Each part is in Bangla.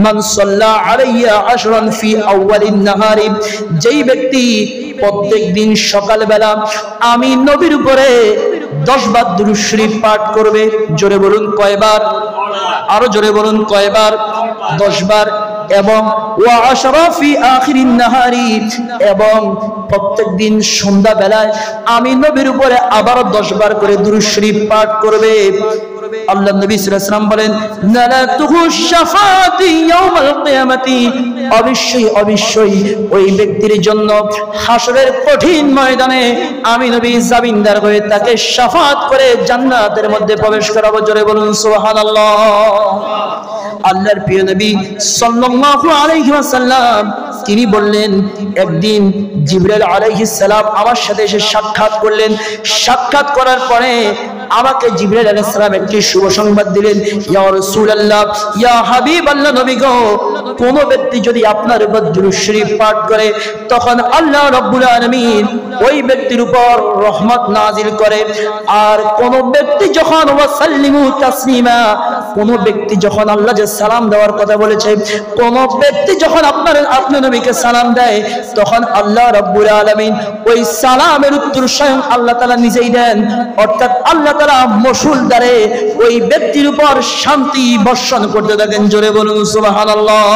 মান সাল্লা আলাইয়া আশরান ফি আউয়ালিন নাহারি, যেই ব্যক্তি প্রত্যেকদিন সকালবেলা আমি নবীর উপরে 10 বার দুরূদ শরীফ পাঠ করবে। জোরে বলুন কয়বার? আরো জোরে বলুন কয়বার? 10 বার। এবং ওয়া আশরা ফি আখিরিন নাহারি, এবং প্রত্যেকদিন সন্ধ্যা বেলায় আমি নবীর উপরে আবার 10 বার করে দুরূদ শরীফ পাঠ করবে। আল্লাহ নবী সাল্লাল্লাহু আলাইহি ওয়াসাল্লাম বলেন, নালাতুহু শাফাআতি ইয়াউমাল কিয়ামাতি, অবশ্যই অবশ্যই ওই ব্যক্তির জন্য হাসরের কঠিন ময়দানে আমি নবী জামিনদার হয়ে তাকে শাফাআত করে জান্নাতের মধ্যে প্রবেশ করাবো। জোরে বলুন সুবহানাল্লাহ। আল্লাহর প্রিয় নবী সাল্লাল্লাহু আলাইহি ওয়াসাল্লাম তিনি বললেন, একদিন জিবরাইল আলাইহিস সালাম আমার সাথে এসে সাক্ষাৎ করলেন। সাক্ষাৎ করার পরে আমাকে জিবরাইল আলাইহিস সালাম একটি শুভ সংবাদ দিলেন, ইয়া রাসূলুল্লাহ, ইয়া হাবিবাল্লাহ, নবী গো, কোন ব্যক্তি যদি আপনার উপর দুরূদ শরীফ পাঠ করে তখন আল্লাহ রাব্বুল আলামিন ওই ব্যক্তির উপর রহমত নাজিল করে। আর কোন ব্যক্তি যখন ওয়াসাল্লিমু তাসলিমা, কোন ব্যক্তি যখন আল্লাহ যে সালাম দেওয়ার কথা বলেছে, কোন ব্যক্তি যখন আপনার নবীকে সালাম দেয় তখন আল্লাহ রাব্বুল আলামিন ওই সালামের উত্তর স্বয়ং আল্লাহ তাআলা নিজেই দেন। অর্থাৎ আল্লাহ তাআলা মশুল দ্বারে ওই ব্যক্তির উপর শান্তি বর্ষণ করতে থাকেন। জোরে বলুন সুবহানাল্লাহ।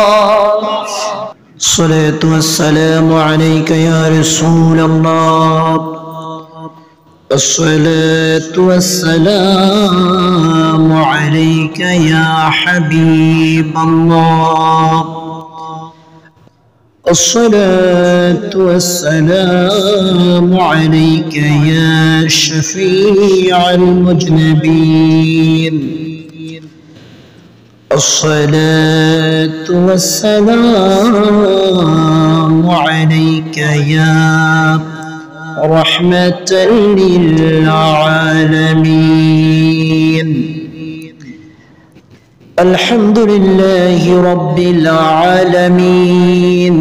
সালাতু ওয়াসসালামু আলাইকা ইয়া রাসূলুল্লাহ, আসসালাতু ওয়াসসালামু আলাইকা ইয়া হাবিবাল্লাহ, الصلاة والسلام عليك يا شفيع المذنبين، الصلاة والسلام عليك يا رحمة للعالمين. الحمد لله رب العالمين،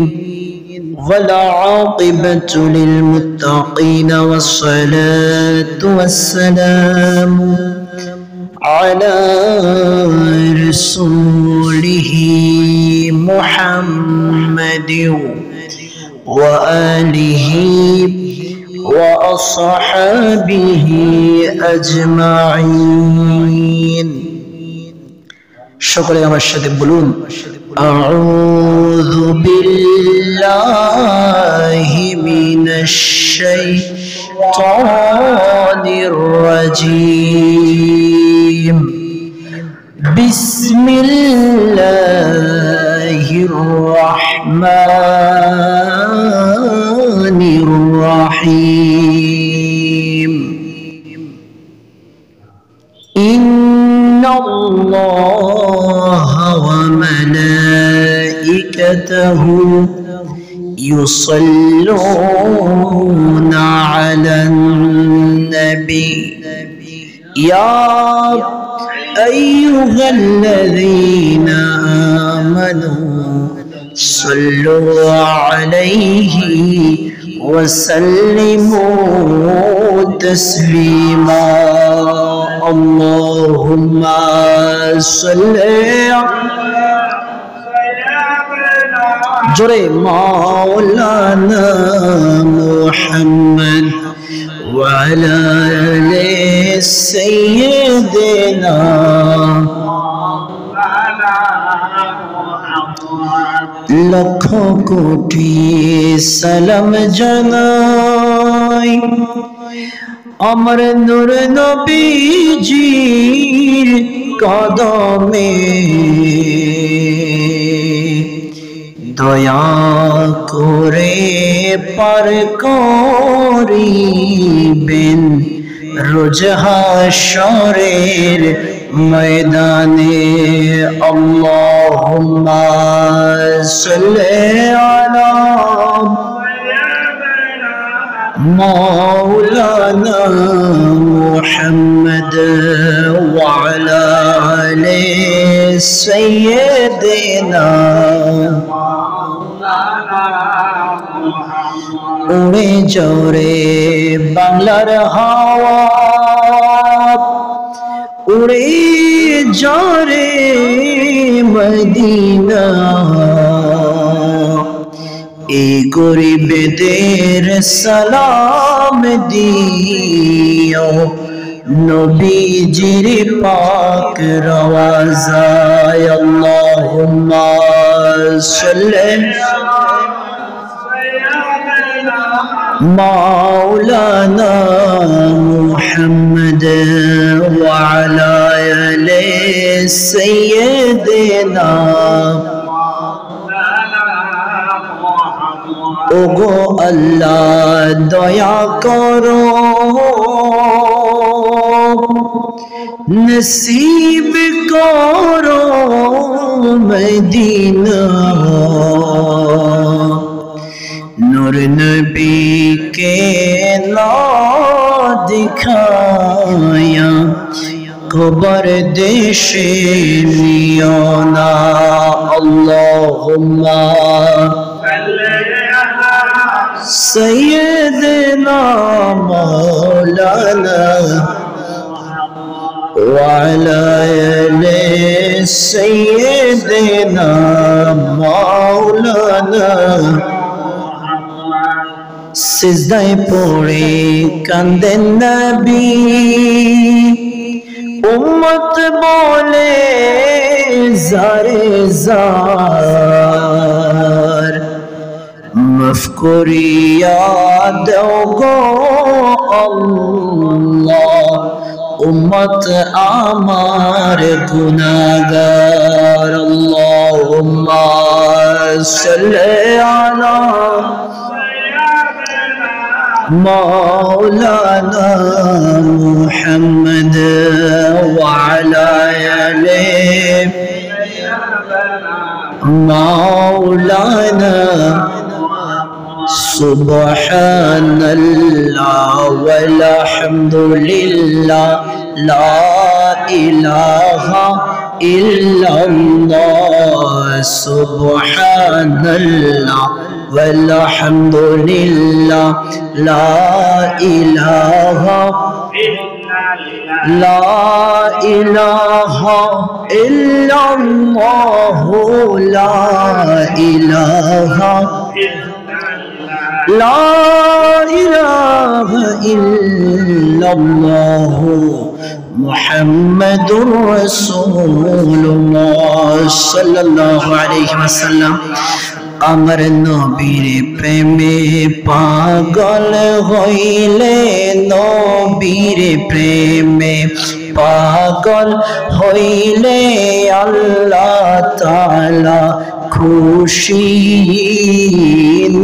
والعاقبة للمتقين، والصلاة والسلام على رسوله محمد وآله وأصحابه أجمعين. সকলে আমার সাথে বলুন, আউযু বিল্লাহি মিনাশ শাইতানির রাজীম, বিসমিল্লাহির রাহমানির রাহিম। ইন্নাল্লাহা ওয়া মালাইকাতাহু ইউসাল্লুনা আলান নবী, ইয়া আইয়ুহাল্লাযীনা আমানু সাল্লু আলাইহি ওয়া সাল্লিমু তাসলিমা। আল্লাহুম্মা সাল্লি জোরে মাওলানা মুহাম্মদ ওয়া আলা আলি সাইয়্যিদিনা লক্ষ কোটি সালাম জানাই আমার নূর নবীজির কদমে, দয়া করে পার করিবেন রোজ হাশরের ময়দানে। আল্লাহুম্মা সাল্লি আলা মাওলানা মুহাম্মদ ওয়া আলা আলি সাইয়্যিদিনা। উড়ে জোরে বাংলার হাওয়া, উড়ে যারে মদিনা এই গরিবদের সালাম দিও নবীজির পাক রওয়াজায় আল্লাহুম্মা সাল্লি মাওলানা মুহাম্মদ ওয়া আলা আলি সাইয়্যিদিনা ওগো আল্লাহ দয়া করো নসিব করো মদিনা নূর নবী কে না দিখায়া কবর দেশে নিও না আল্লাহুম্মা سيدنا مولانا وعلى آل سيدنا مولانا সিজদায় পড়ে কান্দেন নবী উম্মত বলে জারে জার মাফ করিয়া দাও গো আল্লাহ উম্মত আমার গুনাহগার আল্লাহুম্মা সাল্লি আলা مولانا محمد وعلى آله مولانا سبحان الله والحمد لله لا إله إلا الله سبحان الله والحمد لله لا إله إلا الله لا إله إلا الله محمد رسول الله صلى الله عليه وسلم আমার নবীর প্রেমে পাগল হইলে নবীর প্রেমে পাগল হইলে আল্লাহ তাআলা খুশি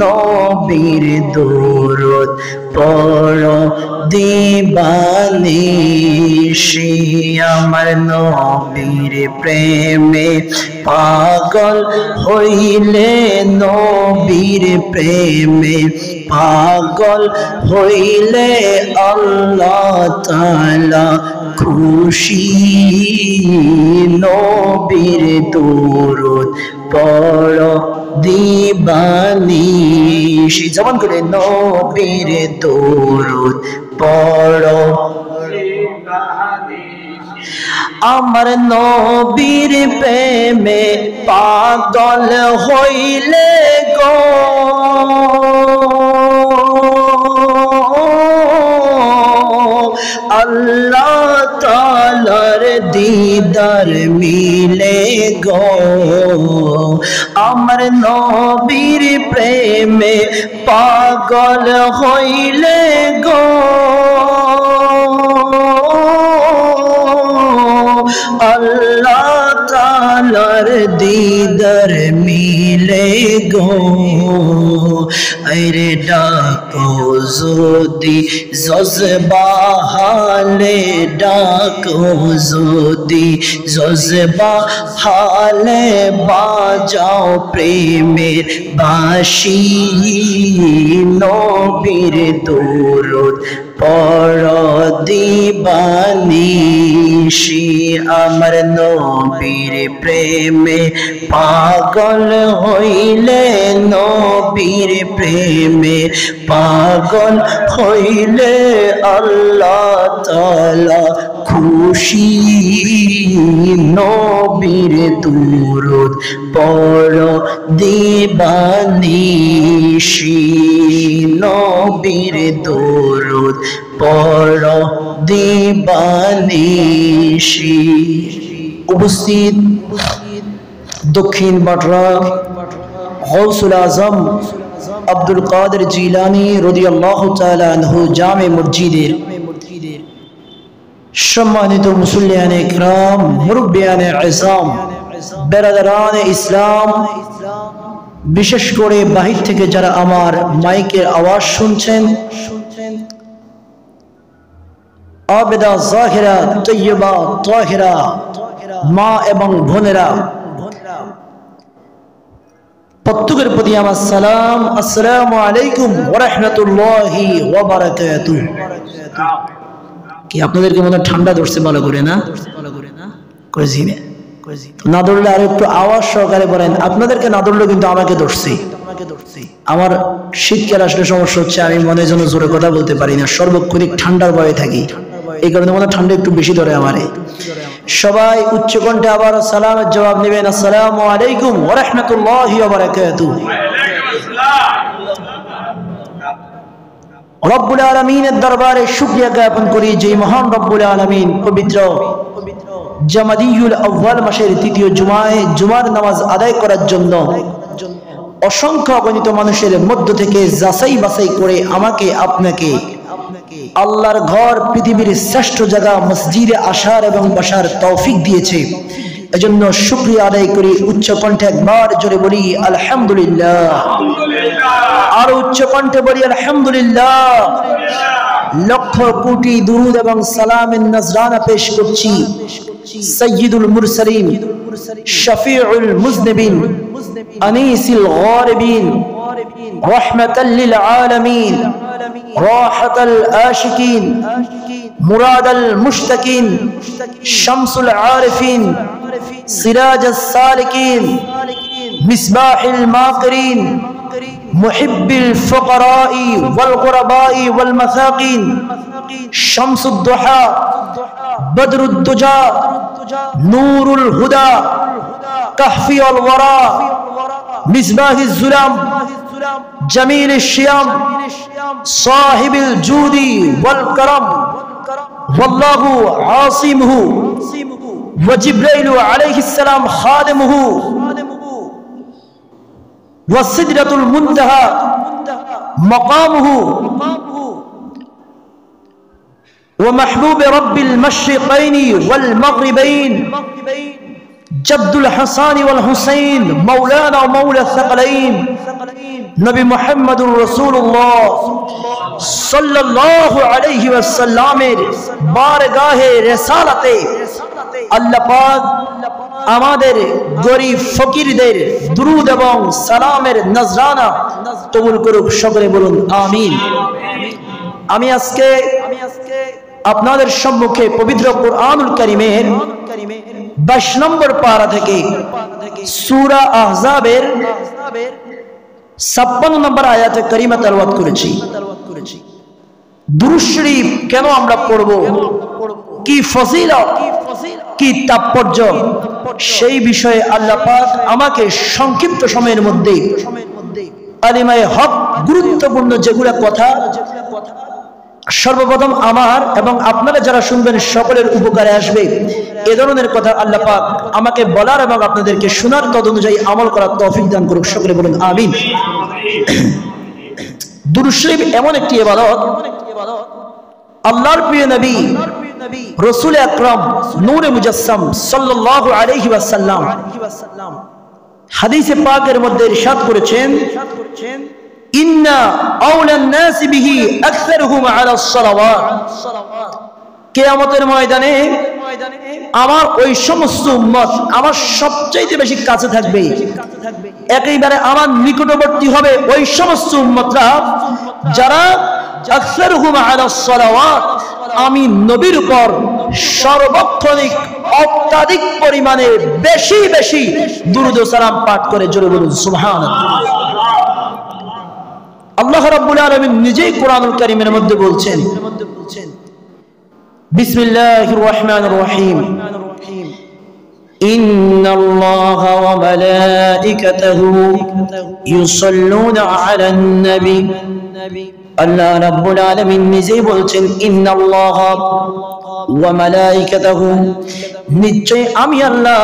নবীর দরুদ পড়ো দিবানিশি আমার নবীর প্রেমে পাগল হইলে নবীর প্রেমে পাগল হইলে আল্লাহ তাআলা খুশি নবীর দরুদ পড়ো দিবানিশি জবান করে নবীর দরুদ পড়ো আমার নবীর প্রেমে পাগল হইলে গো আল্লাহ তাআলার দিদার মিলে গো আমার নবীর প্রেমে পাগল হইলে গো আল্লাহ তাআলার দিদার মিলে গো আরে ডাকো যদি জজবা হালে ডাকো যদি জজবা হালে বাজাও প্রেমের বাঁশি নবীর দরুদ পরদিবানিশি আমার নবীর প্রেমে পাগল হইলে, নবীর প্রেমে পাগল হইলে আল্লাহ তাআলা খুশি। নবীর দুরূদ পড়ো দিবানিশি, নবীর দুরূদ পড়ো দিবানিশি। উপস্থিত দক্ষিণ বাটরা গৌসুল আজম আব্দুল কাদের জিলানী রাদিয়াল্লাহু তাআলা আনহু জামে মসজিদের সম্মানিত মুসল্লিয়ানে ইকরাম, মুরব্বিয়ানে ইসলাম, বেরাদারানে ইসলাম, বিশেষ করে বাহির থেকে যারা আমার মাইকের আওয়াজ শুনছেন, আবেদা জাহিরা তৈয়বা তাহিরা মা এবং বোনেরা, প্রত্যেকের প্রতি আমার সালাম। আসসালামু আলাইকুম ওয়া রাহমাতুল্লাহি ওয়া বারাকাতুহু। কি আপনাদেরকে মনে ঠান্ডা ধরছে ভালো করে না? করেছি না ধরলে আর একটু আওয়াজ সহকারে বলেন। আপনাদেরকে না ধরলে কিন্তু আমাকে ধরছি। আমার শীতকাল আসলে সমস্যা হচ্ছে, আমি মনে যেন জোরে কথা বলতে পারি না, সর্বক্ষণিক ঠান্ডার ভয়ে থাকি, এই কারণে মনে ঠান্ডা একটু বেশি ধরে আমারে। সবাই উচ্চ কণ্ঠে আবার সালামের জবাব নেবেন। আসসালামু আলাইকুম ওয়া রাহমাতুল্লাহি ওয়া বারাকাতুহু। রব্বুল আলামিনের দরবারে শুকরিয়া জ্ঞাপন করি যে মহান রব্বুল আলামিন পবিত্র জামাদিউল আউয়াল মাসের তৃতীয় জুমায় জুমার নামাজ আদায় করার জন্য অসংখ্য অগণিত মানুষের মধ্য থেকে যাচাই বাছাই করে আমাকে আপনাকে আল্লাহর ঘর, পৃথিবীর শ্রেষ্ঠ জায়গা মসজিদে আসার এবং বসার তৌফিক দিয়েছে। এজন্য শুকরিয়া আদায় করি। উচ্চ কণ্ঠে একবার জোরে বলি আলহামদুলিল্লাহ, আর উচ্চ কণ্ঠে বলি আলহামদুলিল্লাহ। লক্ষ কোটি দুরূদ এবং সালামের নজরানা পেশ করছি সাইয়্যিদুল মুরসালিন, শফিউল মুজনিবিন, আনিসুল গারিবিন, রাহমাতাল লিল আলামিন, রাহাতাল আশিকিন, মুরাদাল মুশতাকিন, শামসুল আরিফিন, সিরাজাস সালিকিন, মিসবাহুল মাকিরিন, মুহিব্বিল ফুকারাই ওয়াল গুরাবাই ওয়াল মাসাকিন, শামসুদ দুহা, বদরুদ দুজা, নূরুল হুদা, কাহফিউল ওয়ারা, মিসবাহিজ জুলাম, জামিলিশ শিয়াম, সাহিবুল জুদি ওয়াল করম, ওয়াল্লাহু আসিমুহু ওয়া জিবরাইলু আলাইহিস সালাম খাদিমুহু ওয়া সিদরাতুল মুনতাহা মাকামুহু ওয়া মাহবুব রাব্বিল মাশরিকাইনি ওয়াল মাগরিবাইন, জদ্দুল হাসান ওয়াল হুসাইন, মাওলানা ওয়া মাওলা সাকালাইন, নবী মুহাম্মদুর রাসূলুল্লাহ সাল্লাল্লাহু আলাইহি ওয়াসাল্লামের বারগাহে রিসালাতে আল্লাহ পাক আমাদের গরীব ফকিরদের দুরূদ এবং সালামের নজরানা কবুল করুক। সকলে বলুন আমিন। আমি আজকে আপনাদের সম্মুখে পবিত্র কুরআনুল কারীমের 22 নম্বর পারা থেকে সূরা আহজাবের 56 নম্বর আয়াতে কারিমা তেলাওয়াত করেছি। দুরূদ শরীফ কেন আমরা পড়ব, কি ফজিলত, কি তাৎপর্য, সেই বিষয়ে আল্লাহ পাক আমাকে সংক্ষিপ্ত সময়ের মধ্যে কালিমায়ে হক গুরুত্বপূর্ণ যেগুলো কথা সর্বপ্রথম আমার এবং আপনারা যারা শুনবেন সকলের উপকারে আসবে, এ ধরনের কথা আল্লাহ পাক আমাকে বলার এবং আপনাদেরকে শোনার তদ অনুযায়ী আমল করার তৌফিক দান করুক। সকলে বলুন আমিন। দুরূদ শরীফ এমন একটি ইবাদত, আল্লাহর প্রিয় নবী রাসূল আকরাম নূরে মুজাসসাম সাল্লাল্লাহু আলাইহি ওয়াসাল্লাম হাদিসে পাকের মধ্যে ইরশাদ করেছেন, ইন্না আওলান নাস বিহি আকসারুহুম আলা সালাওয়াত। কিয়ামতের ময়দানে আমার ওই সমস্ত উম্মত আমার সবচেয়ে বেশি কাছে থাকবে, একেবারে আমার নিকটবর্তী হবে ওই সমস্ত উম্মতরা যারা আকসারুহুম আলাস সালাওয়াত, আমি নবীর উপর সর্বক্ষণিক অত্যাধিক পরিমাণে বেশি বেশি দুরূদ ও সালাম পাঠ করে। জোরে বলুন সুবহানাল্লাহ। আল্লাহ রাব্বুল আলামিন নিজেই কোরআনুল কারীমের মধ্যে বলছেন, বিসমিল্লাহির রাহমানির রহিম, ইন্নাল্লাহা ওয়া মালাইকাতাহু ইউসাল্লুনা আলান নবী। আল্লাহ রাব্বুল আলামিন নিজেই বলছেন, ইন্নাল্লাহা ওয়া মালাইকাতাহু, নিশ্চয় আমি আল্লাহ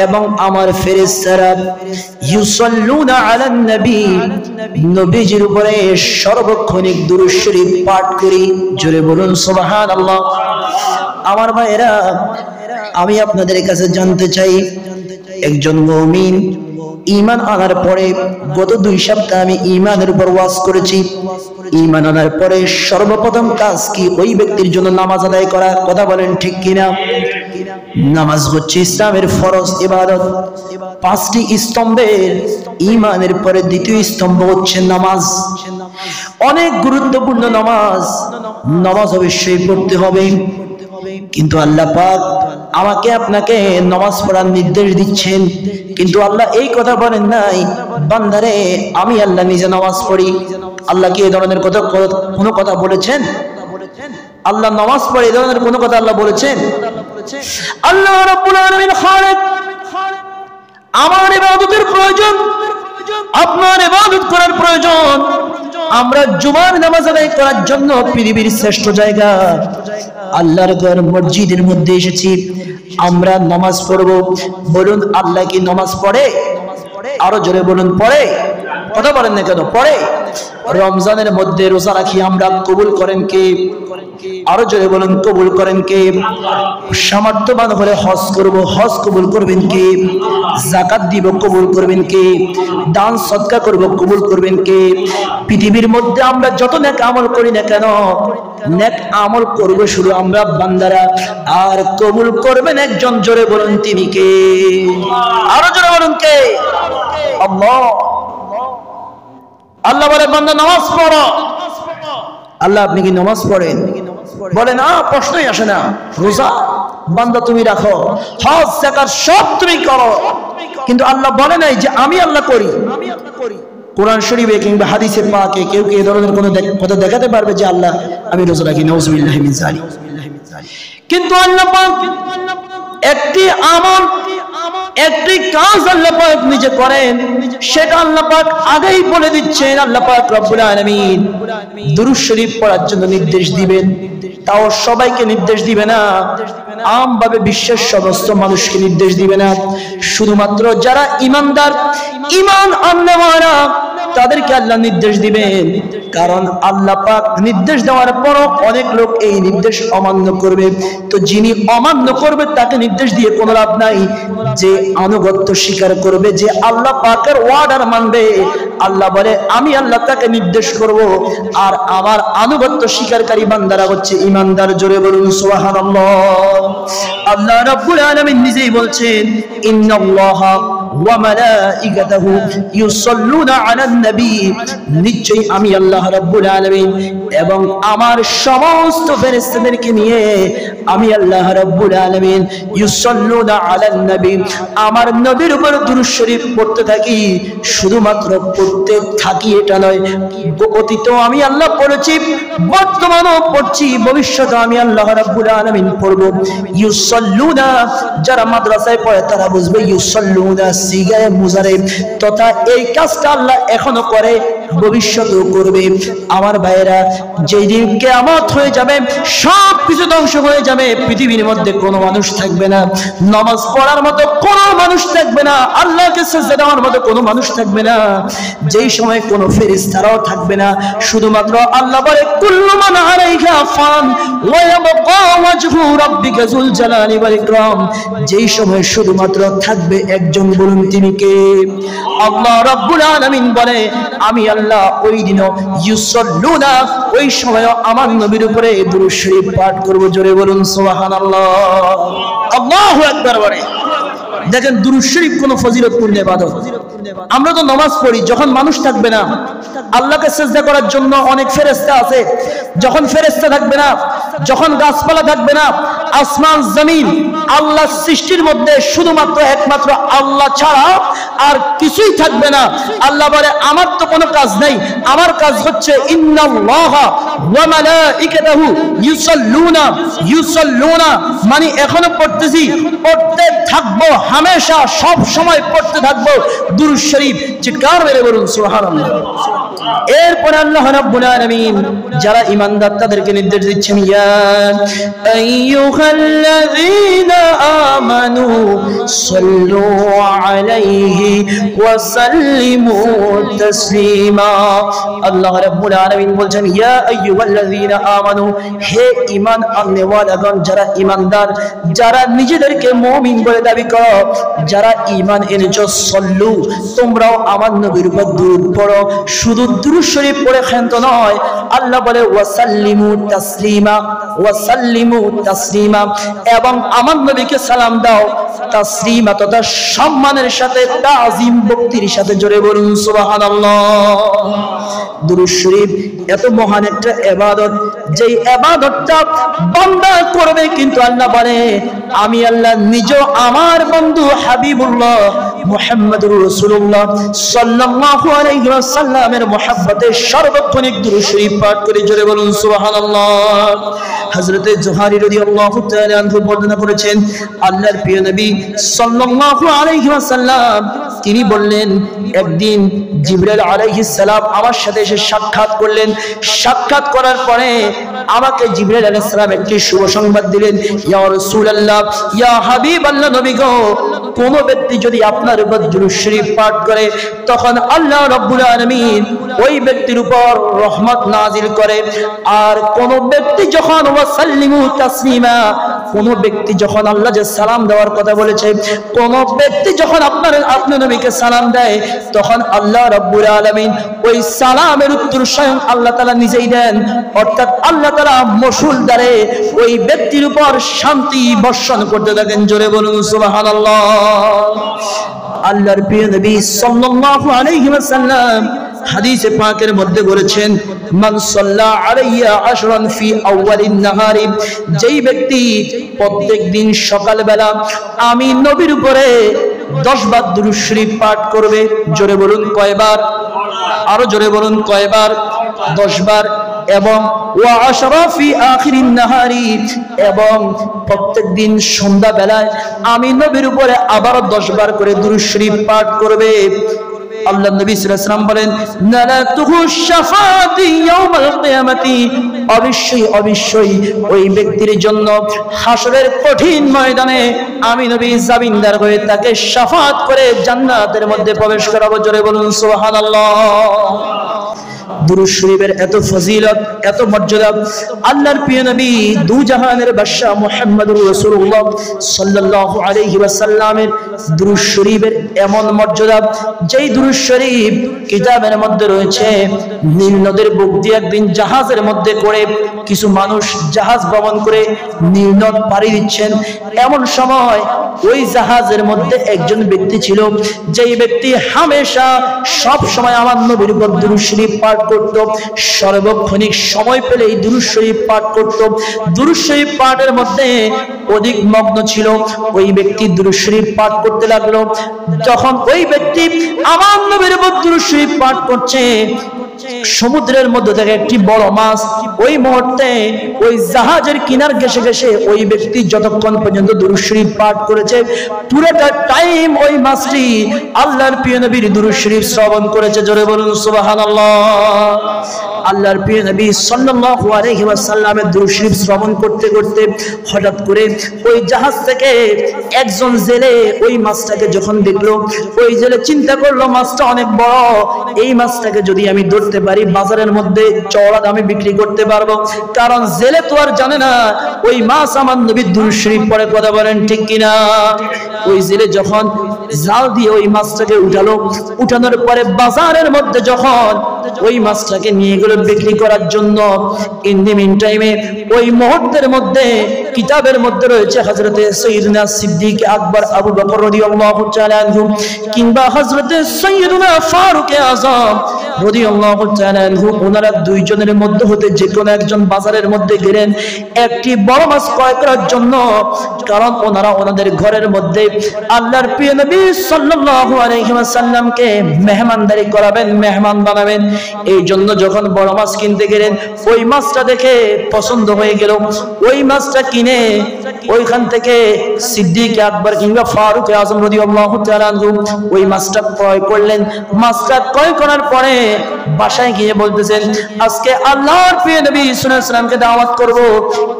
এবং আমার ফেরেশতারা ইউসাল্লুনা আলান নবী, নবীজির উপরে সর্বক্ষণিক দুরূদ শরীফ পাঠ করি। জোরে বলুন সুবহানাল্লাহ। আমার ভাইয়েরা, আমি আপনাদের কাছে জানতে চাই, একজন মুমিন ঈমান আনার পরে, গত 2 সপ্তাহ আমি ঈমানের উপর ওয়াজ করেছি। ঈমান আনার পরে সর্বপ্রথম কাজ কি? ওই ব্যক্তির জন্য নামাজ আদায় করা। কথা বলেন ঠিক কিনা? নামাজ হচ্ছে ইসলামের ফরজ ইবাদত। 5টি স্তম্ভের ঈমানের পরে দ্বিতীয় স্তম্ভ হচ্ছে নামাজ। অনেক গুরুত্বপূর্ণ নামাজ। নামাজ অবশ্যই পড়তে হবে, কিন্তু আল্লাহ পাক আমাকে আপনাকে নামাজ পড়ার নির্দেশ দিচ্ছেন, কিন্তু আল্লাহ এই কথা বলেন নাই, বান্দারে আমি আল্লাহ নিজে নামাজ পড়ি। আল্লাহ কি এই ধরনের কোনো কথা বলেছেন? আল্লাহ নামাজ পড়ে এই ধরনের কোনো কথা আল্লাহ বলেছেন? আল্লাহ রাব্বুল আলামিন খালেক, আমার ইবাদতের প্রয়োজন, আপনার ইবাদত করার প্রয়োজন। আমরা জুমার নামাজ আদায় করার জন্য পৃথিবীর শ্রেষ্ঠ জায়গা আল্লাহর ঘর মসজিদের মধ্যে এসেছি, আমরা নামাজ পড়ব। বলুন, আল্লাহ কি নামাজ পড়ে? আরো জোরে বলুন, পড়ে। কথা বলেন না কেন? পড়ে। রমজানের মধ্যে রোজা রাখি আমরা, কবুল করেন কে? আরো জোরে বলুন, কবুল করেন কে? সামর্থ্যবান হলে হজ করব, হজ কবুল করবেন কে? যাকাত দিব, কবুল করবেন কে? দান সদকা করব, কবুল করবেন কে? পৃথিবীর মধ্যে আমরা যত নেক আমল করি না কেন, নেক আমল করব শুধু আমরা বান্দারা, আর কবুল করবেন একজন। জোরে বলুন, তিনি কে? আরো জোরে বলুন, কে? আল্লাহ। আল্লাহ বলে, বান্দা নামাজ পড়ো। আল্লাহ, আপনি কি নামাজ পড়েন? বলে না, প্রশ্নই আসে না। রোজা বান্দা তুমি রাখো, হজ যাকাত সব তুমি করো, কিন্তু আল্লাহ বলে নাই যে আমি আল্লাহ করি। কোরআন শরীফে কিংবা হাদিসে পাকে কেউ কি এই ধরনের কোনো কথা দেখাতে পারবে যে আল্লাহ আমি রোজা রাখি? নাউযুবিল্লাহি মিন যালিক। কিন্তু আল্লাহ পাক একটি আমল, একটি কাজ আল্লাহ পাক নিজে করেন, সেটা আল্লাহ পাক আগেই বলে দিচ্ছেন। আল্লাহ পাক রব্বুল আলামিন দুরূদ শরীফ পড়ার জন্য নির্দেশ দিবেন, তাও সবাইকে নির্দেশ দিবে না, আমভাবে বিশ্বের সমস্ত মানুষকে নির্দেশ দিবে না, শুধুমাত্র যারা ঈমানদার, ঈমান আননেওয়ালা তাদেরকে আল্লাহ নির্দেশ দিবেন। কারণ আল্লাহ পাক নির্দেশ দেওয়ার পরও অনেক লোক এই নির্দেশ অমান্য করবে, তো যিনি অমান্য করবে তাকে নির্দেশ দিয়ে কোনো লাভ নাই। যে আনুগত্য স্বীকার করবে, যে আল্লাহ পাকের ওয়ার্ডার মানবে, আল্লাহ বলে আমি আল্লাহ তাকে নির্দেশ করব, আর আমার আনুগত্য স্বীকারকারী বান্দারা হচ্ছে ঈমানদার। জোরে বলুন সুবহানাল্লাহ। আল্লাহ রাব্বুল আলামিন নিজেই বলছেন, ইন্নাল্লাহা ওয়া মালাইকাতাহু ইউসাল্লুনা আলান নবী, নিশ্চয়ই আমি আল্লাহ রাব্বুল আলামিন এবং আমার সমস্ত ফেরেশতাদেরকে নিয়ে আমি আল্লাহ রাব্বুল আলামিন ইউসাল্লুনা আলান নবী, আমার নবীর উপর দুরূদ শরীফ পড়তে থাকি। শুধুমাত্র পড়তে থাকি এটা নয়, অতীতেও আমি আল্লাহ পড়েছি, বর্তমানেও পড়ছি, ভবিষ্যতে আমি আল্লাহ রাব্বুল আলামিন পড়ব। ইউসাল্লুনা, যারা মাদ্রাসায় পড়ে তারা বুঝবে ইউসাল্লুনা সিগায়ে মুজারে, তথা এই কাজটা আল্লাহ এখনো করে, ভবিষ্যতেও করবে। আমার ভাইয়েরা, যেই দিন কিয়ামত হয়ে যাবে, সব কিছু ধ্বংস হয়ে যাবে, পৃথিবীর মধ্যে কোনো মানুষ থাকবে না, নামাজ পড়ার মতো কোনো মানুষ থাকবে না, আল্লাহকে সিজদা দেওয়ার মতো কোনো মানুষ থাকবে না, যেই সময় কোনো ফেরেশতারাও থাকবে না। শুধুমাত্র আল্লাহ বলে, কুল্লু মান আলাইহা ফান ওয়া ইয়াবকা ওয়াজহু রাব্বিকা যুল জালালি ওয়াল ইকরাম, যেই সময় শুধুমাত্র থাকবে একজন। বলুন, তিনি কে? আল্লাহ রাব্বুল আলামিন বলে, আমি আল্লাহ ওই দিনও ইউসাল্লুনা, ওই সময় আমার নবীর উপরে দুরূদ শরীফ পাঠ করব। জোরে বলুন সুবহানাল্লাহ। আল্লাহু আকবার। বলে দেখেন দুরূদ শরীফ কোন ফজিলতপূর্ণ ইবাদত। আমরা তো নামাজ পড়ি, যখন মানুষ থাকবে না আল্লাহকে সিজদা করার জন্য অনেক ফেরেশতা আছে, যখন ফেরেশতা থাকবে না, যখন গাছপালা থাকবে না, আসমান জমিন আল্লাহর সৃষ্টির মধ্যে শুধুমাত্র একমাত্র আল্লাহ ছাড়া আর কিছুই থাকবে না। আল্লাহ বলে আমার তো কোনো কাজ নাই, আমার কাজ হচ্ছে ইন্নাল্লাহা ওয়া মালাইকাতুহু ইউসাল্লুনা, মানে এখনো পড়তেছি, পড়তে থাকবো, হামেশা সব সময় পড়তে থাকবো দুরূদ শরীফ। চিৎকার মেরে বলুন সুবহানাল্লাহ। এরপর আল্লাহ রাব্বুল আলামিন যারা ঈমানদার তাদেরকে নির্দেশ দিচ্ছেন, ইয়া আইয়ুহাল্লাযীনা আমানু সাল্লু আলাইহি ওয়া সাল্লিমু তাসলিমা। আল্লাহ রাব্বুল আলামিন বলছেন, ইয়া আইয়ুহাল্লাযীনা আমানু, হে ঈমান আননেওয়ালাগণ, যারা ঈমানদার, যারা নিজেদেরকে মুমিন বলে দাবি করো, যারা ঈমান এনেছো, সাল্লু, তোমরাও আমার নবীর উপর দুরূদ পড়ো। শুধু দুরূদ শরীফ পড়ে ক্ষান্ত নয়, আল্লাহ বলে ওয়াসাল্লিমু তাসলিমা, ওয়াসাল্লিমু তাসলিমা, এবং আমার নবীকে সালাম দাও তাসলিমা, তথা সম্মানের সাথে, তাজিম ভক্তির সাথে। জোরে বলুন সুবহানাল্লাহ। দুরূদ শরীফ এত মহান একটা ইবাদত, যেই ইবাদতটা বান্দা করবে, কিন্তু আল্লাহ বলে আমি আল্লাহ নিজে আমার বন্ধু হাবিবুল্লাহ মুহাম্মদুর রাসূলুল্লাহ সাল্লাল্লাহু আলাইহি ওয়াসাল্লামের মহব্বতে সর্বক্ষণিক দুরূদ শরীফ পাঠ করে। জোরে বলুন সুবহানাল্লাহ। হযরতে জুহারি রাদিয়াল্লাহু তাআলা আনহু বর্ণনা করেছেন, আল্লাহর প্রিয় নবী সাল্লাল্লাহু আলাইহি ওয়াসাল্লাম তিনি বললেন, একদিন জিবরাইল আলাইহিস সালাম আমার সাথে এসে সাক্ষাৎ করলেন। সাক্ষাৎ করার পরে আমাকে জিবরাইল আলাইহিস সালাম একটি শুভ সংবাদ দিলেন, ইয়া রাসূলুল্লাহ, ইয়া হাবিবাল্লাহ, নবী গো, কোন ব্যক্তি যদি আপনার উপর দুরূদ শরীফ পাঠ করে, তখন আল্লাহ রাব্বুল আলামিন ওই ব্যক্তির উপর রহমত নাজিল করে। আর কোন ব্যক্তি যখন ওয়াসাল্লিমু তাসলিমা, কোন ব্যক্তি যখন আল্লাহ যে সালাম দেওয়ার কথা বলেছে, কোন ব্যক্তি যখন আপনার নবীকে সালাম দেয়, তখন আল্লাহ রাব্বুল আলামিন ওই সালামের উত্তর স্বয়ং আল্লাহ তাআলা নিজেই দেন। অর্থাৎ আল্লাহ তাআলা মশুল দ্বারে ওই ব্যক্তির উপর শান্তি বর্ষণ করতে থাকেন। জোরে বলুন সুবহানাল্লাহ। আল্লাহর প্রিয় নবী সাল্লাল্লাহু আলাইহি ওয়াসাল্লাম হাদিসে পাকের মধ্যে বলেছেন, মান সাল্লা আলাইয়া আশরান ফি আউয়ালিন নাহারি, যেই ব্যক্তি প্রত্যেকদিন সকালবেলা আমি নবীর উপরে 10 বার দুরূদ শরীফ পাঠ করবে। জোরে বলুন কয়বার? আরো জোরে বলুন কয়বার? 10 বার। এবং ওয়া আশরা ফি আখিরিন নাহারি, এবং প্রত্যেকদিন সন্ধ্যা বেলায় আমি নবীর উপরে আবার 10 বার করে দুরূদ শরীফ পাঠ করবে। আল্লাহ নবী সাল্লাল্লাহু আলাইহি ওয়াসাল্লাম বলেন, নালাতুহু শাফাআতি ইয়াউমাল কিয়ামাতি, অবশ্যই ওই ব্যক্তির জন্য হাসরের কঠিন ময়দানে আমি নবী জামিনদার হয়ে তাকে শাফাআত করে জান্নাতের মধ্যে প্রবেশ করাবো। জোরে বলুন সুবহানাল্লাহ। দুরূদ শরীফের এত ফজিলত, এত মর্যাদা, আল্লাহর প্রিয় নবী দু জাহানের বাদশা মুহাম্মদুর রাসূলুল্লাহ সাল্লাল্লাহু আলাইহি ওয়াসাল্লামের দুরূদ শরীফের এমন মর্যাদা, যেই দুরূদ শরীফ কিতাবের মধ্যে রয়েছে। নীল নদের বুক দিয়ে একদিন জাহাজের মধ্যে করে কিছু মানুষ জাহাজ ভ্রমণ করে নীল নদ পাড়ি দিচ্ছেন। এমন সময় ওই জাহাজের মধ্যে একজন ব্যক্তি ছিল, যেই ব্যক্তি হামেশা সব সময় আমার নবীর উপর দুরূদ শরীফ পাঠ করত, সর্বক্ষণিক সময় পেলেই দুরূদ শরীফ পাঠ করত, দুরূদ শরীফ পাঠের মধ্যে অধিক মগ্ন ছিল। ওই ব্যক্তি দুরূদ শরীফ পাঠ করতে লাগলো। যখন ওই ব্যক্তি আমার নবীর উপর দুরূদ শরীফ পাঠ করছে, সমুদ্রের মধ্যে থেকে একটি বড় মাছ ওই মুহূর্তে ওই জাহাজের কিনার ঘেঁষে ঘেঁষে ওই ব্যক্তি যতক্ষণ পর্যন্ত দুরূদ শরীফ পাঠ করেছে, পুরোটা টাইম ওই মাছটি আল্লাহর প্রিয় নবীর দুরূদ শরীফ শ্রবণ করেছে। জোরে বলুন সুবহানাল্লাহ। আল্লাহর প্রিয় নবী সাল্লাল্লাহু আলাইহি ওয়াসাল্লামের দুরূদ শরীফ শ্রবণ করতে করতে হঠাৎ করে ওই জাহাজ থেকে একজন জেলে ওই মাছটাকে যখন দেখলো, ওই জেলে চিন্তা করলো মাছটা অনেক বড়, এই মাছটাকে যদি আমি ধরতে করতে পারি, বাজারের মধ্যে চওড়া দামে বিক্রি করতে পারবো। কারণ জেলে তো আর জানে না ওই মাছ আমার নবীর দুরূদ শরীফ পড়ে। কথা বলেন ঠিক কিনা? ওই জেলে যখন জাল দিয়ে ওই মাছটাকে উঠালো, উঠানোর পরে বাজারের মধ্যে যখন ওই মাছটাকে নিয়ে গেল বিক্রি করার জন্য, ইন দি মিন টাইমে ওই মুহূর্তের মধ্যে কিতাবের মধ্যে রয়েছে হযরতে সাইয়্যিদুনা সিদ্দিক আকবর আবু বকর রাদিয়াল্লাহু তাআলা আনহু কিংবা হযরতে সাইয়্যিদুনা ফারুক আযম রাদিয়াল্লাহু তাআলা আনহু, ওনারা দুইজনের মধ্যে হতে যে কোনো একজন বাজারের মধ্যে গেলেন একটি বড় মাছ ক্রয় করার জন্য। কারণ ওনারা ওনাদের ঘরের মধ্যে আল্লাহর প্রিয় নবী সাল্লাল্লাহু আলাইহি ওয়াসাল্লামকে মেহমানদারি করাবেন, মেহমান বানাবেন। এই জন্য যখন বড় মাছ কিনতে গেলেন, ওই মাছটা দেখে পছন্দ হয়ে গেল, ওই মাছটা কিনে ওইখান থেকে সিদ্দিক আকবর কিংবা ফারুক আযম রাদিয়াল্লাহু তাআলা আনহু ওই মাছটা ক্রয় করলেন। মাছটা ক্রয় করার পরে বাসায় গিয়ে বলতেছেন, আজকে আল্লাহর প্রিয় নবী সাল্লাল্লাহু আলাইহি ওয়াসাল্লামকে দাওয়াত করব,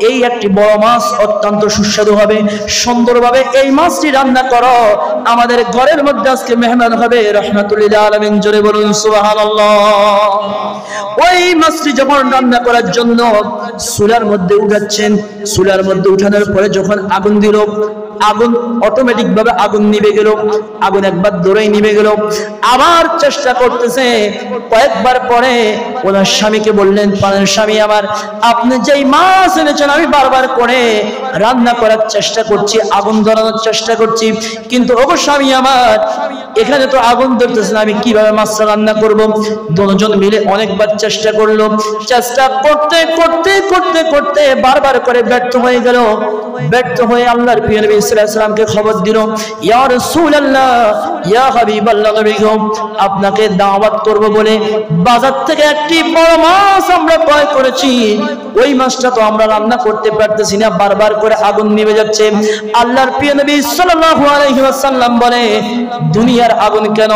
এই একটি বড় মাছ অত্যন্ত সুস্বাদু হবে, সুন্দরভাবে এই মাছটি রান্না করো, আমাদের ঘরের মধ্যে আজকে মেহমান হবে রাহমাতুল লিল আলামিন। জোরে বলুন সুবহানাল্লাহ। ওই মাছটি যখন রান্না করার জন্য চুলার মধ্যে উঠাচ্ছেন, চুলার মধ্যে উঠানোর পরে যখন আগুন দিল, আগুন অটোমেটিক ভাবে আগুন নিভে গেল। আগুন একবার ধরেই নিভে গেল, আবার চেষ্টা করতেছে। কয়েকবার পরে ওনার স্বামীকে বললেন, স্বামী আমার, আপনি যেই মাছ এনেছেন আমি বারবার করে রান্না করার চেষ্টা করছি, আগুন ধরানোর চেষ্টা করছি, কিন্তু ওগো স্বামী আমার, এখানে তো আগুন ধরতেছে না, আমি কিভাবে মাছটা রান্না করব? দুজন মিলে অনেকবার চেষ্টা করলো, চেষ্টা করতে করতে করতে করতে বারবার করে ব্যর্থ হয়ে গেল। ব্যর্থ হয়ে আল্লাহর প্রিয় নবী সাল্লাল্লাহু আলাইহি ওয়াসাল্লামকে খবর দিল, ইয়া রাসূলুল্লাহ, ইয়া হাবিবাল্লাহ, নবী গো, আপনাকে দাওয়াত করব বলে বাজার থেকে একটি বড় মাছ আমরা ক্রয় করেছি, ওই মাছটা তো আমরা রান্না করতে পারতেছি না, বারবার করে আগুন নিভে যাচ্ছে। আল্লাহর প্রিয় নবী সাল্লাল্লাহু আলাইহি ওয়াসাল্লাম বলে, দুনিয়ার আগুন কেন,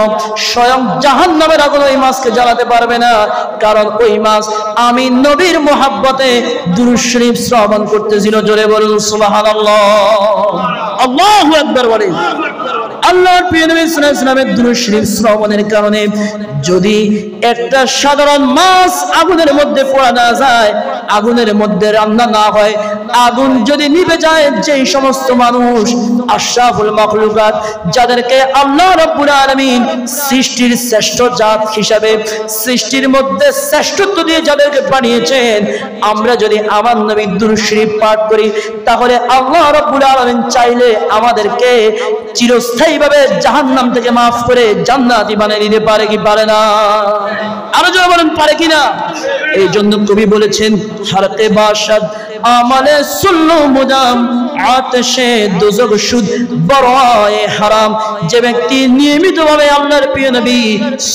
স্বয়ং জাহান্নামের আগুন ওই মাছকে জ্বালাতে পারবে না, কারণ ওই মাছ আমি নবীর মুহাব্বতে দুরূদ শরীফ শ্রবণ করতেছিল। জোরে বলুন সুবহানাল্লাহ। আল্লাহু আকবার বলেন। আল্লাহর প্রিয় নবী সাল্লাল্লাহু আলাইহি ওয়াসাল্লামের দুরূদ শরীফ শ্রবণের কারণে যদি একটা সাধারণ মাছ আগুনের মধ্যে পোড়া না যায়, আগুনের মধ্যে রান্না না হয়, আগুন যদি নিভে যায়, যেই সমস্ত মানুষ আশরাফুল মাখলুকাত, যাদেরকে আল্লাহ রাব্বুল আলামিন সৃষ্টির শ্রেষ্ঠ জাত হিসাবে সৃষ্টির মধ্যে শ্রেষ্ঠত্ব দিয়ে যাদেরকে বানিয়েছেন, আমরা যদি আমার নবীর দুরূদ শরীফ পাঠ করি, তাহলে আল্লাহ রাব্বুল আলামিন চাইলে আমাদেরকে চিরস্থায়ীভাবে জাহান্নাম থেকে মাফ করে জান্নাতি বানিয়ে দিতে পারে কি পারে না? আরো জোরে বলেন, পারে কিনা? এই জন্য কবি বলেছেন, হারতে বাসাদ আমালে সুল্লু মুদাম আতশে দুজক শুদ বরায়ে হারাম। যে ব্যক্তি নিয়মিতভাবে আল্লাহর প্রিয় নবী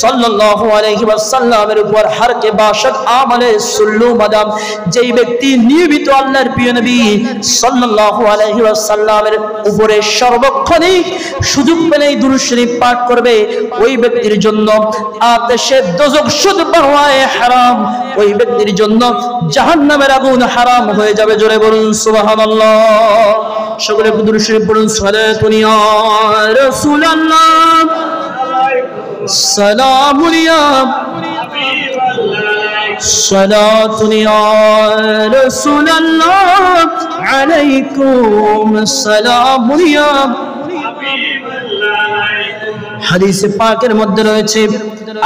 সাল্লাল্লাহু আলাইহি ওয়াসাল্লামের উপর হারতে বাসাদ আমালে সুল্লু মুদাম, যেই ব্যক্তি নিয়মিত আল্লাহর প্রিয় নবী সাল্লাল্লাহু আলাইহি ওয়াসাল্লামের উপরে সর্বক্ষণই সুযোগ পেলেই দুরূদ শরীফ পাঠ করবে, ওই ব্যক্তির জন্য আতশে দুজক শুদ বরায়ে হারাম, ওই ব্যক্তির জন্য জাহান্নামের আগুন হারাম হয়ে যাবে। জোরে বলুন সুবহানাল্লাহ। সকলে দুরূদ শরীফ পড়ুন। সালাতুন ইয়া রাসূলুল্লাহ, সালামুন ইয়া সালাতুন ইয়া রাসূলুল্লাহ, আলাইকুম সালামুন ইয়া। হাদিসে পাকের মধ্যে রয়েছে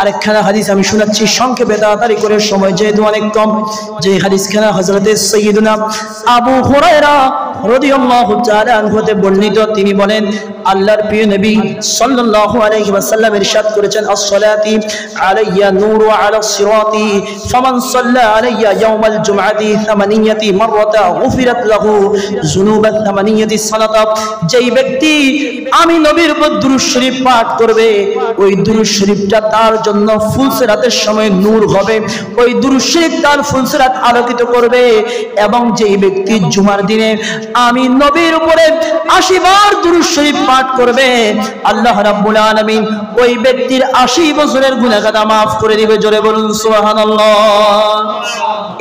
আরেকখানা হাদিস আমি শোনাচ্ছি সংক্ষেপে, তাড়াতাড়ি করে, সময় যেহেতু অনেক কম। যে হাদিসখানা হযরতে সাইয়্যিদুনা আবু হুরায়রা রাদিয়াল্লাহু তাআলা আনহু হতে বর্ণিত। তিনি বলেন, আল্লাহর প্রিয় নবী সাল্লাল্লাহু আলাইহি ওয়াসাল্লাম ইরশাদ করেছেন, আসসালাতি আলাইয়া নূরু আলা সিরাতি ফামান সাল্লা আলাইয়া ইয়াউমাল জুমআতি থামানিয়াতি মাররাতা গুফিরাত লাহু যুনুবাত থামানিয়াতি সালাতা। যেই ব্যক্তি আমি নবীর উপর দুরূদ শরীফ পাঠ করবে, ওই দুরূদ শরীফটা তার জন্য ফুলসিরাতের সময় নূর হবে, ওই দুরূদ শরীফ তার ফুলসিরাত আলোকিত করবে। এবং যেই ব্যক্তি জুমার দিনে আমি নবীর উপরে 80 বার দুরূদ শরীফ পাঠ করবে, আল্লাহ রাব্বুল আলামিন ওই ব্যক্তির 80 বছরের গুনাহগাতা maaf করে দিবে। জোরে বলুন সুবহানাল্লাহ।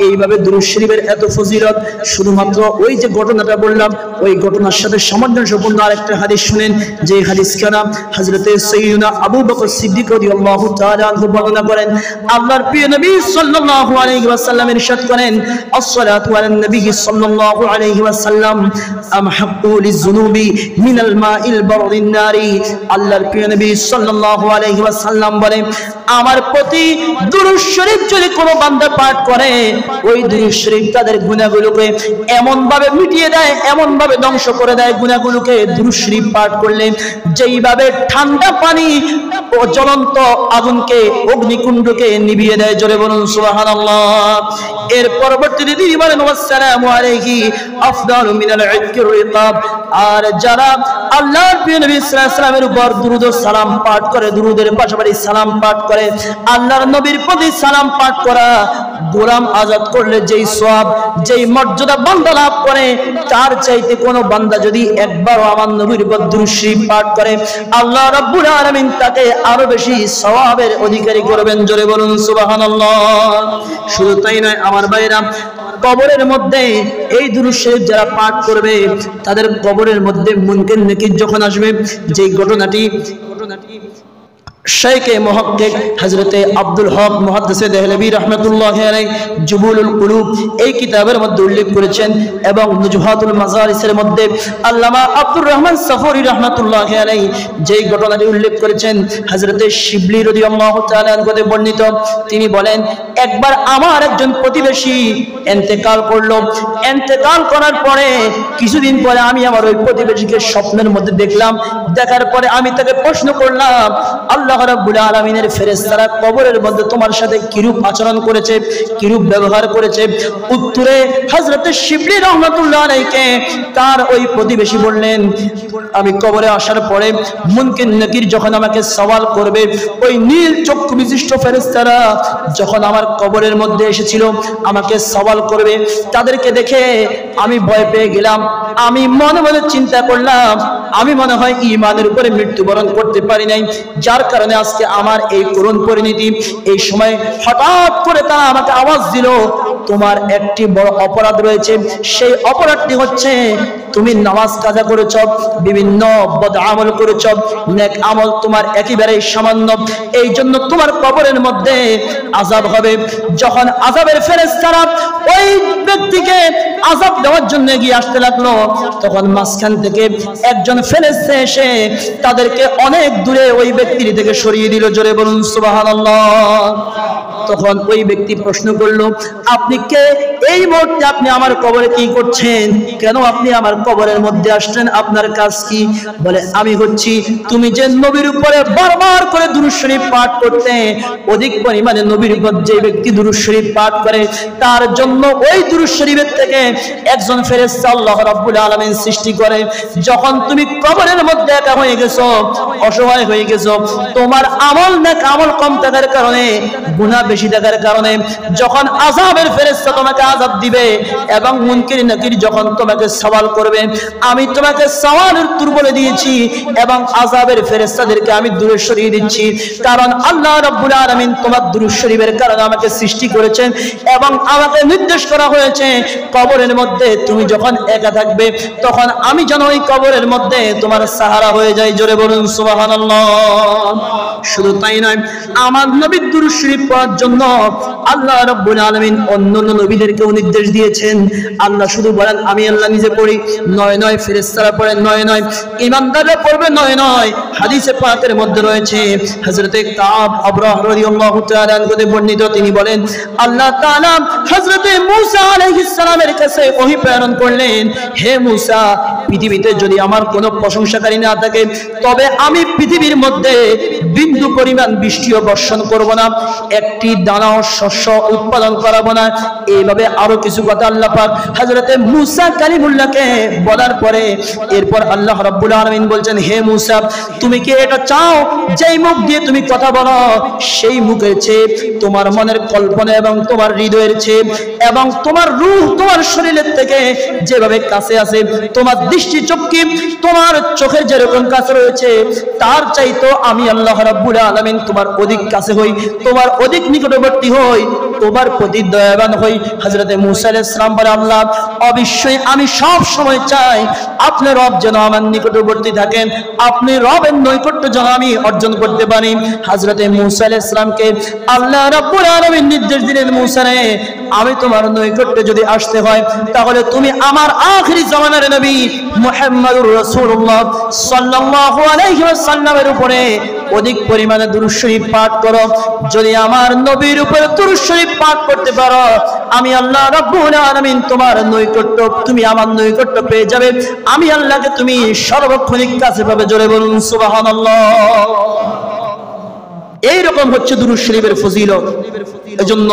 এইভাবে দুরূদ শরীফের এত ফজিলত, শুধুমাত্র ওই যে ঘটনাটা বললাম, ওই ঘটনার সাথে সামঞ্জস্যপূর্ণ আরেকটা হাদিস শুনেন। যে হাদিসখানা হযরতে সাইয়্যিদুনা আবু বকর সিদ্দিক রাদিয়াল্লাহু তাআলা আনহু বর্ণনা করেন, আল্লাহর প্রিয় নবী সাল্লাল্লাহু আলাইহি ওয়াসাল্লাম ইরশাদ করেন, আসসালাতু আলান নবী সাল্লাল্লাহু আলাইহি ওয়াসাল্লাম আমহাqqu লিযুনুবি মিনাল মাইল বারদিন নারি। আল্লাহর প্রিয় নবী সাল্লাল্লাহু আলাইহি ওয়াসাল্লাম বলেন, আমার প্রতি দুরূদ শরীফ যদি কোনো বান্দা পাঠ করে, ওই দুরূদ শরীফ তাদের গুনাহগুলোকে এমন ভাবে মিটিয়ে দেয়, এমন ভাবে ধ্বংস করে দেয় গুনাহগুলোকে দুরূদ শরীফ পাঠ করলে যেইভাবে ঠান্ডা পানি ও জ্বলন্ত আগুনকে, অগ্নিকুণ্ডকে নিভিয়ে দেয়। জোরে বলুন সুবহানাল্লাহ। এর পরবর্তীতে তিনি বলেন, ওয়াসসালামু আলাইহি আফদালু মিনাল ইতকির রিকাব। আর যারা আল্লাহর প্রিয় নবী সাল্লাল্লাহু আলাইহি ওয়াসাল্লামের উপর দুরূদ ও সালাম পাঠ করে, দুরূদের পাশাপাশি সালাম পাঠ করে, আল্লাহর নবীর প্রতি সালাম পাঠ করা গোলাম আজাদ করলে যেই সওয়াব, যেই মর্যাদা বান্দা লাভ করে, তার চাইতে কোনো বান্দা যদি একবারও আমার নবীর উপর দুরূদ শরীফ পাঠ করে, আল্লাহ রাব্বুল আলামিন তাকে আরো বেশি সওয়াবের অধিকারী করবেন। জোরে বলুন সুবহানাল্লাহ। শুধু তাই নয় আমার ভাইরা, কবরের মধ্যে এই দুরূদ শরীফ যারা পাঠ করবে, তাদের কবরের মধ্যে মুনকার নাকির যখন আসবে, যেই ঘটনাটি শাইখে মুহাক্কিক হযরতে আব্দুল হক মুহাদ্দিসে দেহলভী রাহমাতুল্লাহি আলাইহি জুবুলুল কুলুব এই কিতাবের মধ্যে উল্লেখ করেছেন, এবং নুজহাতুল মাজারিসের মধ্যে আল্লামা আব্দুর রহমান সফরি রাহমাতুল্লাহি আলাইহি যেই ঘটনাটি উল্লেখ করেছেন, হযরতে শিবলি রাদিয়াল্লাহু তাআলা আনহু বর্ণিত, তিনি বলেন, একবার আমার একজন প্রতিবেশী ইন্তেকাল করলো। ইন্তেকাল করার পরে কিছুদিন পরে আমি আমার ওই প্রতিবেশীকে স্বপ্নের মধ্যে দেখলাম। দেখার পরে আমি তাকে প্রশ্ন করলাম, আল্লাহ রাব্বুল আলামিনের ফেরেশতারা কবরের মধ্যে তোমার সাথে কিরূপ আচরণ করেছে, কিরূপ ব্যবহার করেছে? উত্তরে হযরতে শিবলি রাহমাতুল্লাহ আলাইহিকে তার ওই প্রতিবেশী বললেন, আমি কবরে আসার পরে মুনকার নাকির যখন আমাকে সওয়াল করবে, ওই নীল চক্ষু বিশিষ্ট ফেরেশতারা যখন আমার কবরের মধ্যে এসেছিল আমাকে সওয়াল করবে, তাদেরকে দেখে আমি ভয় পেয়ে গেলাম। আমি মনে মনে চিন্তা করলাম, আমি মনে হয় ঈমানের উপরে মৃত্যুবরণ করতে পারি নাই, যার কারণে আজকে আমার এই করুণ পরিণতি। এই সময় হঠাৎ করে তারা আমাকে আওয়াজ দিল, তোমার একটি বড় অপরাধ রয়েছে। সেই অপরাধটি হচ্ছে তুমি নামাজ কাজা করেছ, বিভিন্ন বদ আমল করেছ, নেক আমল তোমার একেবারেই সামান্য, এই জন্য তোমার কবরের মধ্যে আযাব হবে। যখন আযাবের ফেরেশতারা ওই ব্যক্তিকে আযাব দেওয়ার জন্য এগিয়ে আসতে লাগলো, তখন মাঝখান থেকে একজন ফেরেশতা এসে তাদেরকে অনেক দূরে ওই ব্যক্তির থেকে সরিয়ে দিল। জোরে বলুন সুবহানাল্লাহ। তখন ওই ব্যক্তি প্রশ্ন করলো, আপনি কে? এই মুহূর্তে আপনি আমার কবরে কি করছেন? কেন আপনি আমার কবরের মধ্যে আসছেন? আপনার কাজ কি? বলে, আমি হচ্ছি তুমি যে নবীর উপরে বারবার করে দুরূদ শরীফ পাঠ করতে, অধিক পরিমাণে নবীর উপর যে ব্যক্তি দুরূদ শরীফ পাঠ করে, তার জন্য ওই দুরূদ শরীফের থেকে একজন ফেরেশতা আল্লাহ রাব্বুল আলামিন সৃষ্টি করে। যখন তুমি কবরের মধ্যে একা হয়ে গেছো, অসহায় হয়ে গেছো, তোমার আমল নেক আমল কম থাকার কারণে, গুনাহ বেশি থাকার কারণে, যখন আযাবের ফেরেশতা তোমাকে আযাব দিবে এবং মুনকার নাকির যখন তোমাকে সওয়াল করবে, আমি তোমাকে সওয়ালের উত্তর বলে দিয়েছি এবং আযাবের ফেরেশতাদেরকে আমি দূরে সরিয়ে দিচ্ছি, কারণ আল্লাহ রাব্বুল আলামিন তোমার দুরূদ শরীফের কারণে আমাকে সৃষ্টি করেছেন এবং আমাকে নির্দেশ করা হয়েছে কবরের মধ্যে তুমি যখন একা থাকবে, তখন আমি যেন ওই কবরের মধ্যে তোমার সাহারা হয়ে যাই। জোরে বলুন সুবহানাল্লাহ। শুধু তাই নয়, আমার নবীর দুরূদ শরীফ পড়ার জন্য আল্লাহ রাব্বুল আলামিন অন্যান্য নবীদেরকেও নির্দেশ দিয়েছেন। আল্লাহ শুধু বলেন আমি আল্লাহ নিজে পড়ি, নয় নয় ফেরেশতারা পড়েন, নয় নয় ঈমানদাররা পড়বে, নয় নয়। হাদিসে পাকের মধ্যে রয়েছে, হযরতে কাব আবরাহ রাদিয়াল্লাহু তাআলা আনহু বর্ণিত, তিনি বলেন, আল্লাহ তাআলা হযরতে মূসা আলাইহিস সালামের কাছে ওহী প্রেরণ করলেন, হে মূসা, পৃথিবীতে যদি আমার কোনো প্রশংসাকারী না থাকে, তবে আমি পৃথিবীর মধ্যে বিন্দু পরিমাণ বৃষ্টিও বর্ষণ করব না, একটি দানাও শস্য উৎপাদন করাবো না। এইভাবে আরো কিছু কথা আল্লাহ পাক হযরতে মূসা কালিমুল্লাহকে বলার পরে এরপর আল্লাহ রাব্বুল আলামিন বলছেন, হে মূসা, তুমি কি এটা চাও যেই মুখ দিয়ে তুমি কথা বলো সেই মুখের চেয়ে তোমার মনের কল্পনা এবং তোমার হৃদয়ের চেয়ে এবং তোমার রূহ তোমার শরীরের থেকে যেভাবে কাছে আছে, তোমার দৃষ্টি চক্ষু তোমার চোখের যেরকম কাছে রয়েছে, তার চাইতো আমি আল্লাহ রাব্বুল আলামিন তোমার অধিক কাছে হই, তোমার অধিক নিকটবর্তী হই, তোমার প্রতি দয়াবান হয়রান হই। হযরতে মূসা আলাইহিস সালাম বলে, আল্লাহ অবশ্যই আমি সব সময় চাই আপনি রব যেন আমার নিকটবর্তী থাকেন, আপনি রবের নৈকট্য যেন আমি অর্জন করতে পারি। হযরতে মূসা আলাইহিস সালামকে আল্লাহ রাব্বুল আলামিন নির্দেশ দিলেন, মূসা রে, আমি তোমার নৈকট্যে যদি আসতে হয় তাহলে তুমি আমার আখিরি জামানার নবী মুহাম্মদুর রাসূলুল্লাহ সাল্লাল্লাহু আলাইহি ওয়াসাল্লামের উপরে অধিক পরিমাণে দুরূদ শরীফ পাঠ করো। যদি আমার নবীর উপরে দুরূদ শরীফ পাঠ করতে পারো, আমি আল্লাহ রাব্বুল আলামিন তোমার নৈকট্য, তুমি আমার নৈকট্য পেয়ে যাবে। আমি আল্লাহকে তুমি সর্বক্ষণিক কাছে পাবে। জোরে বলুন সুবহানাল্লাহ। এইরকম হচ্ছে দুরূদ শরীফের ফজিলত। এজন্য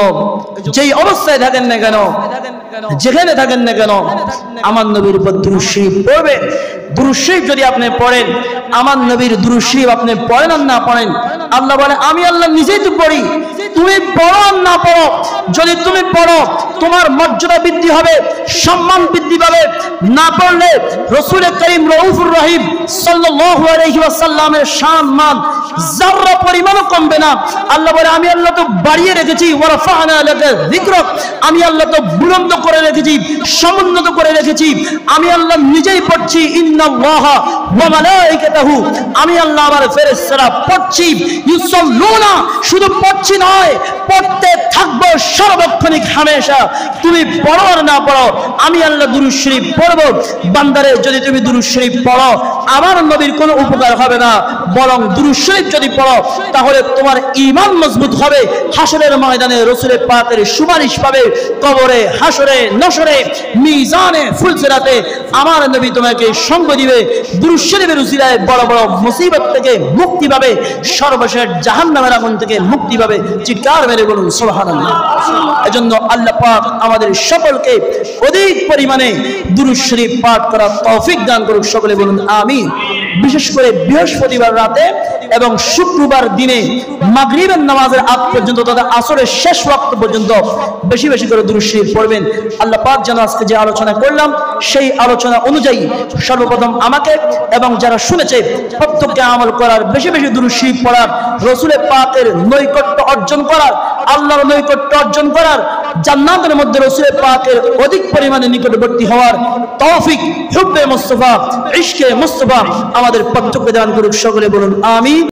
যেই অবস্থায় থাকেন না কেন, যেখানে থাকেন না কেন, আমার নবীর উপর দুরূদ শরীফ পড়বে। দুরূদ শরীফ যদি আপনি পড়েন, আমার নবীর দুরূদ শরীফ আপনি পড়েন আর না পড়েন, আল্লাহ বলে আমি আল্লাহ নিজেই তো পড়ি, তুমি পড়ো আর না পড়ো, যদি তুমি পড়ো তোমার মর্যাদা বৃদ্ধি হবে, সম্মান বৃদ্ধি পাবে। না পড়লে রাসূল করিম রউফুর রহিম সাল্লাল্লাহু আলাইহি ওয়াসাল্লামের সম্মান যারা পরিমাণও কমবে না। আল্লাহ বলে আমি আল্লাহ তো বাড়িয়ে রেখেছি, ওয়া রাফা'না লাকা যিকরাক, আমি আল্লাহ তো বুলন্দ করে রেখেছি, সমুন্নত করে রেখেছি। আমি আল্লাহ নিজেই পড়ছি, ইন্নাল্লাহা ওয়া মালাইকাতাহু, আমি আল্লাহ আমার ফেরেশতারা পড়ছি, ইউসাল্লুনা, শুধু পড়ছি নয় পড়তে থাকবো সর্বক্ষণিক হামেশা। তুমি পড়ো আর না পড়ো, আমি আল্লাহ দুরূদ শরীফ পড়বো। বান্দারে, যদি তুমি দুরূদ শরীফ পড়ো আমার নবীর কোনো উপকার হবে না, বরং দুরূদ শরীফ যদি পড়ো তাহলে তোমার ঈমান মজবুত হবে। হাসরের ময়দানে রাসূলের পাকের সুপারিশ পাবে, কবরে, হাসরে, নসরে, মিজানে, ফুলসিরাতে আমার নবী তোমাকে সঙ্গ দিবে। দুরূদ শরীফের উসিলায় বড় বড় মুসিবত থেকে মুক্তি পাবে, সর্বশেষ জাহান্নামের আগুন থেকে মুক্তি পাবে। চিৎকার মেরে বলুন সুবহানাল্লাহ। এজন্য আল্লাহ পাক আমাদের সকলকে অধিক পরিমাণে দুরূদ শরীফ পাঠ করার তৌফিক দান করুক। সকলে বলুন আমিন। বিশেষ করে বৃহস্পতিবার রাতে এবং শুক্রবার দিনে মাগরিবের নামাজের আগ পর্যন্ত তথা আসরের শেষ ওয়াক্ত পর্যন্ত বেশি বেশি করে দুরূদ শরীফ পড়বেন। আল্লাহ পাক যেন আজকে যে আলোচনা করলাম সেই আলোচনা অনুযায়ী সর্বপ্রথম আমাকে এবং যারা শুনেছে প্রত্যেককে আমল করার, বেশি বেশি দুরূদ শরীফ পড়ার, রাসূলের পাকের নৈকট্য অর্জন করার, আল্লাহর নৈকট্য অর্জন করার, জান্নাতের মধ্যে রাসূলের পাকের অধিক পরিমাণে নিকটবর্তী হওয়ার তৌফিক হুব্বে মুস্তাফা, ইশকে মুস্তাফা আমাদের প্রত্যেককে দান করুক। সকলে বলুন আমিন।